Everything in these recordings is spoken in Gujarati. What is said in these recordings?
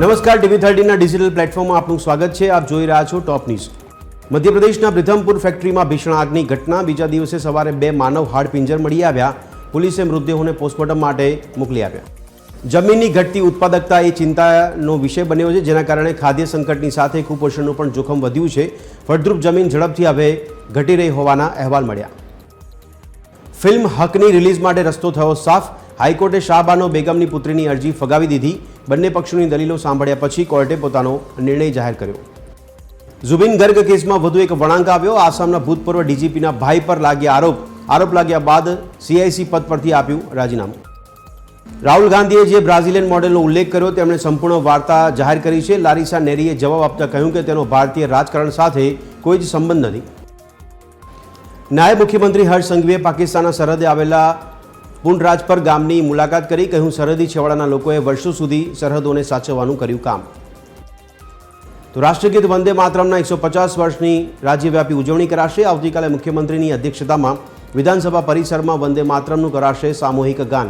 નમસ્કાર, TV13 ડિજિટલ પ્લેટફોર્મમાં આપનું સ્વાગત છે. આપ જોઈ રહ્યા છો ટોપ ન્યૂઝ. મધ્યપ્રદેશના પ્રીથમપુર ફેક્ટરીમાં ભીષણ આગની ઘટના. બીજા દિવસે સવારે 2 માનવ હાડપિંજર મળી આવ્યા. પોલીસે મૃતદેહોને પોસ્ટમોર્ટમ માટે મોકલી આપ્યા. જમીનની ઘટતી ઉત્પાદકતા એ ચિંતાનો વિષય બન્યો છે, જેના કારણે ખાદ્ય સંકટની સાથે કુપોષણનું પણ જોખમ વધ્યું છે. ફળદ્રુપ જમીન ઝડપથી હવે ઘટી રહી હોવાના અહેવાલ મળ્યા. ફિલ્મ હકની રિલીઝ માટે રસ્તો થયો સાફ. હાઈકોર્ટે શાહબાનો બેગમની પુત્રીની અરજી ફગાવી દીધી. બંને પક્ષોની દલીલો સાંભળ્યા પછી કોર્ટે પોતાનો નિર્ણય જાહેર કર્યો. ઝુબિન ગર્ગ કેસમાં વધુ એક વળાંક આવ્યો. આસામના ભૂતપૂર્વ ડીજીપીના ભાઈ પર લાગ્યા આરોપ લાગ્યા બાદ CIC પદ પરથી આપ્યું રાજીનામું. રાહુલ ગાંધીએ જે બ્રાઝિલિયન મોડેલનો ઉલ્લેખ કર્યો, તેમણે સંપૂર્ણ વાર્તા જાહેર કરી છે. લારિસા નેરીએ જવાબ આપતા કહ્યું કે તેનો ભારતીય રાજકારણ સાથે કોઈ જ સંબંધ નથી. નાયબ મુખ્યમંત્રી હર્ષ સંઘવીએ પાકિસ્તાનના સરહદે આવેલા પુંડરાજપર ગામની મુલાકાત કરી. કહ્યું, સરહદી છેવાડાના લોકોએ વર્ષો સુધી સરહદોને સાચવવાનું કર્યું કામ. તો રાષ્ટ્રગીત વંદે માતરમના 150 વર્ષની રાજ્યવ્યાપી ઉજવણી કરાશે. આવતીકાલે મુખ્યમંત્રીની અધ્યક્ષતામાં વિધાનસભા પરિસરમાં વંદે માતરમનું કરાશે સામૂહિક ગાન.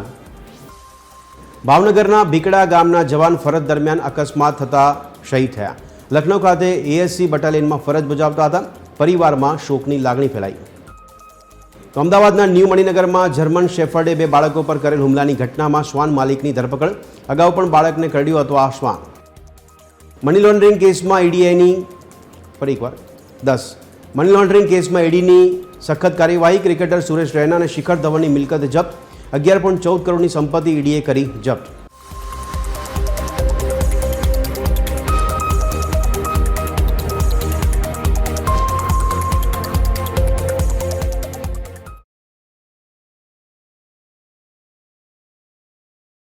ભાવનગરના ભીકડા ગામના જવાન ફરજ દરમિયાન અકસ્માત થતા શહીદ થયા. લખનૌ ખાતે ASC બટાલિયનમાં ફરજ બજાવતા હતા. પરિવારમાં શોકની લાગણી ફેલાઈ. તો અમદાવાદના ન્યૂ મણિનગરમાં જર્મન શેફર્ડે 2 બાળકો પર કરેલ હુમલાની ઘટનામાં શ્વાન માલિકની ધરપકડ. અગાઉ પણ બાળકને કરડ્યો હતો આ શ્વાન. મની લોન્ડરિંગ કેસમાં મની લોન્ડરિંગ કેસમાં ઈડીની સખત કાર્યવાહી. ક્રિકેટર સુરેશ રૈના અને શિખર ધવનની મિલકત જપ્ત. 11.14 કરોડની સંપત્તિ ઈડીએ કરી જપ્ત.